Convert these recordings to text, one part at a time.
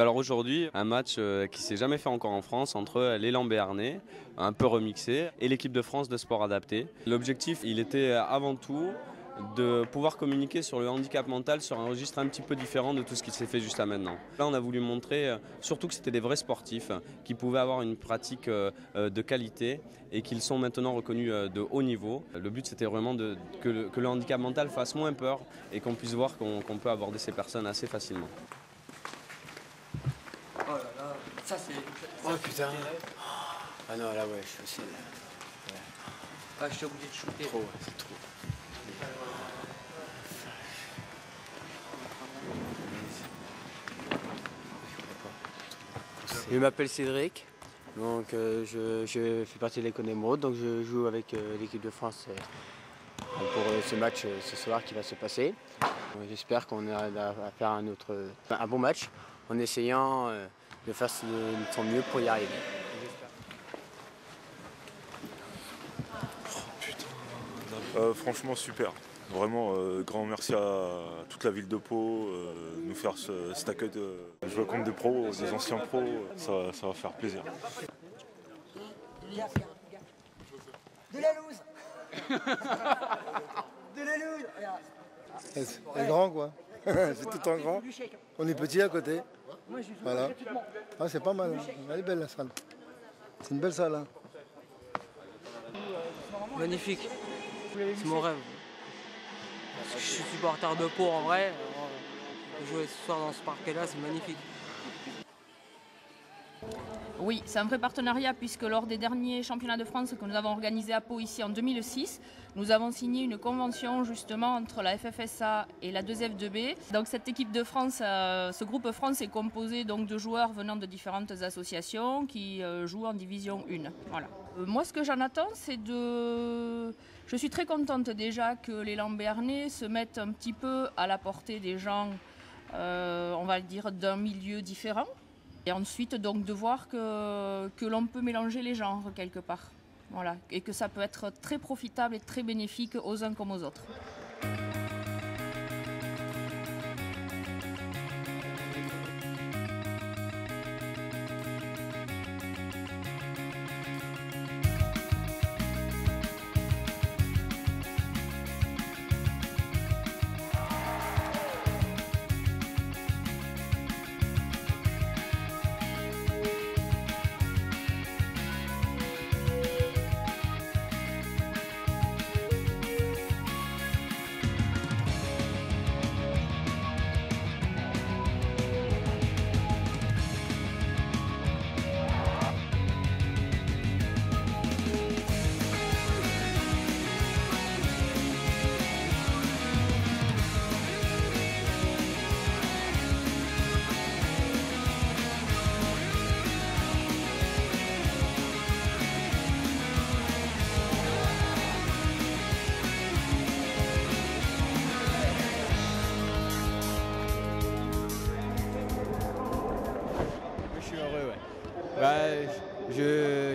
Alors aujourd'hui, un match qui s'est jamais fait encore en France entre l'élan béarnais, un peu remixé, et l'équipe de France de sport adapté. L'objectif, il était avant tout de pouvoir communiquer sur le handicap mental sur un registre un petit peu différent de tout ce qui s'est fait jusqu'à maintenant. Là, on a voulu montrer surtout que c'était des vrais sportifs qui pouvaient avoir une pratique de qualité et qu'ils sont maintenant reconnus de haut niveau. Le but, c'était vraiment que le handicap mental fasse moins peur et qu'on puisse voir qu'on peut aborder ces personnes assez facilement. Oh là là, ça c'est... Oh putain. Ah non, là ouais, je suis aussi... Ouais. Ah, je suis obligé de shooter. Trop, c'est trop. Je m'appelle Cédric, donc je fais partie de l'École Émeraude, donc je joue avec l'équipe de France pour ce match ce soir qui va se passer. J'espère qu'on arrive à faire un bon match en essayant de faire de son mieux pour y arriver. Oh putain. Franchement super. Vraiment, grand merci à toute la ville de Pau, nous faire cet accueil de jouer contre des pros, des anciens pros, ça va faire plaisir. De la loose. De la loose. C'est grand quoi. C'est tout en grand. On est petit à côté. Voilà. Ah, c'est pas mal. Hein. Elle est belle la salle. C'est une belle salle. Hein. Magnifique. C'est mon rêve. Je suis supporter de Pau en vrai. Jouer ce soir dans ce parquet-là, c'est magnifique. Oui, c'est un vrai partenariat puisque lors des derniers championnats de France que nous avons organisés à Pau ici en 2006, nous avons signé une convention justement entre la FFSA et la 2F2B. Donc cette équipe de France, ce groupe France est composé donc de joueurs venant de différentes associations qui jouent en division 1. Voilà. Moi ce que j'en attends c'est de... Je suis très contente déjà que l'élan béarnais se mette un petit peu à la portée des gens, on va dire, d'un milieu différent. Et ensuite, donc, de voir que l'on peut mélanger les genres quelque part. Voilà. Et que ça peut être très profitable et très bénéfique aux uns comme aux autres.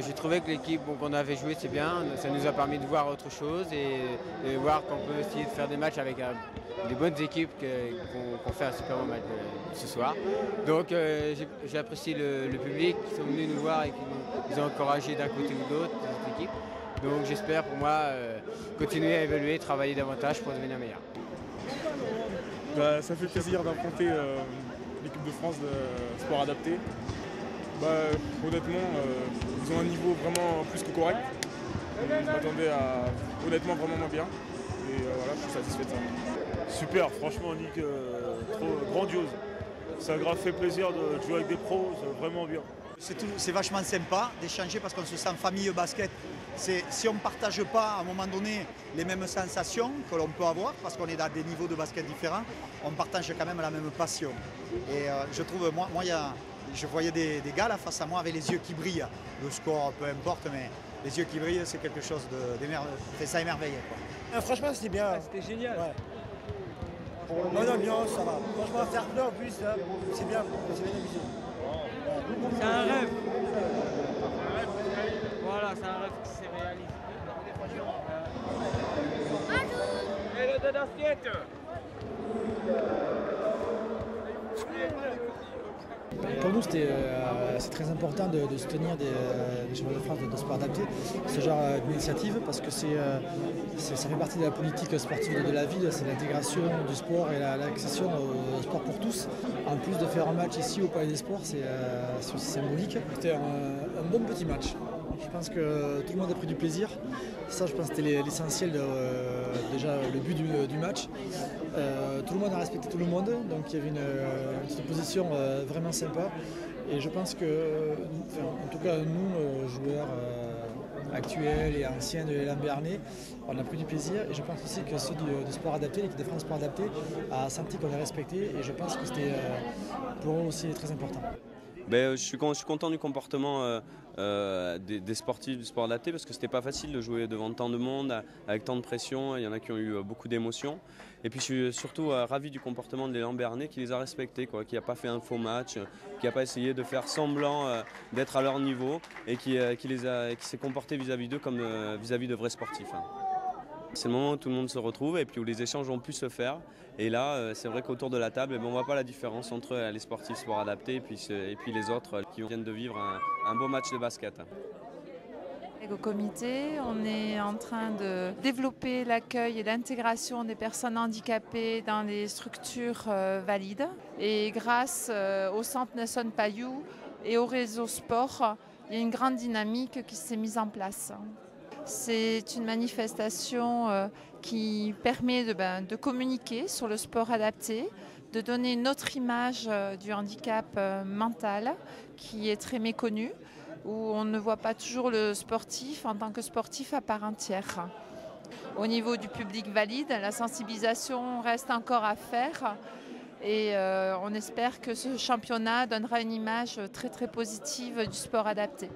J'ai trouvé que l'équipe qu'on avait joué c'est bien, ça nous a permis de voir autre chose et voir qu'on peut essayer de faire des matchs avec des bonnes équipes qu'on fait un super bon match ce soir. Donc j'ai apprécié le public qui sont venus nous voir et qui nous ont encouragés d'un côté ou de l'autre, cette équipe. Donc j'espère pour moi continuer à évoluer, travailler davantage pour devenir meilleur. Ça fait plaisir d'affronter l'équipe de France de sport adapté. Honnêtement, ils ont un niveau vraiment plus que correct. Je m'attendais à honnêtement vraiment bien. Et voilà, je suis satisfait de ça. Super, franchement Nick, trop grandiose. Ça a grave fait plaisir de jouer avec des pros, c'est vraiment bien. C'est vachement sympa d'échanger parce qu'on se sent famille basket. Si on ne partage pas à un moment donné les mêmes sensations que l'on peut avoir, parce qu'on est dans des niveaux de basket différents, on partage quand même la même passion. Et je trouve, je voyais des gars là face à moi avec les yeux qui brillent. Le score, peu importe, mais les yeux qui brillent, c'est quelque chose ça émerveille. Franchement, c'était bien. C'était génial. Ouais. Bonne ambiance, ça va. Franchement, faire pleurer en plus, c'est bien. C'est bien amusé. C'est un rêve. Voilà, c'est un rêve qui s'est réalisé. Et le de basket. Pour nous, c'est très important de soutenir des championnats de France de sport adapté, ce genre d'initiative, parce que ça fait partie de la politique sportive de la ville, c'est l'intégration du sport et l'accession au sport pour tous. En plus de faire un match ici au Palais des Sports, c'est aussi symbolique. C'était un bon petit match. Je pense que tout le monde a pris du plaisir. Ça, je pense que c'était l'essentiel, déjà le but du match. Tout le monde a respecté tout le monde, donc il y avait une position vraiment sympa. Et je pense que, en tout cas nous, joueurs actuels et anciens de l'élan béarnais, on a pris du plaisir. Et je pense aussi que ceux du sport adapté, l'équipe de France Sport Adapté, a senti qu'on est respecté. Et je pense que c'était pour eux aussi très important. Je suis content du comportement des sportifs du sport adapté parce que c'était pas facile de jouer devant tant de monde, avec tant de pression. Il y en a qui ont eu beaucoup d'émotions. Et puis je suis surtout ravi du comportement de l'élan béarnais qui les a respectés, qui n'a pas fait un faux match, qui n'a pas essayé de faire semblant d'être à leur niveau et qui s'est comporté vis-à-vis d'eux comme vis-à-vis de vrais sportifs. C'est le moment où tout le monde se retrouve et puis où les échanges ont pu se faire. Et là, c'est vrai qu'autour de la table, on ne voit pas la différence entre les sportifs sport adaptés et puis les autres qui viennent de vivre un beau match de basket. Au comité, on est en train de développer l'accueil et l'intégration des personnes handicapées dans les structures valides. Et grâce au centre Nelson Payou et au réseau sport, il y a une grande dynamique qui s'est mise en place. C'est une manifestation qui permet de communiquer sur le sport adapté, de donner une autre image du handicap mental qui est très méconnu, où on ne voit pas toujours le sportif en tant que sportif à part entière. Au niveau du public valide, la sensibilisation reste encore à faire et on espère que ce championnat donnera une image très très positive du sport adapté.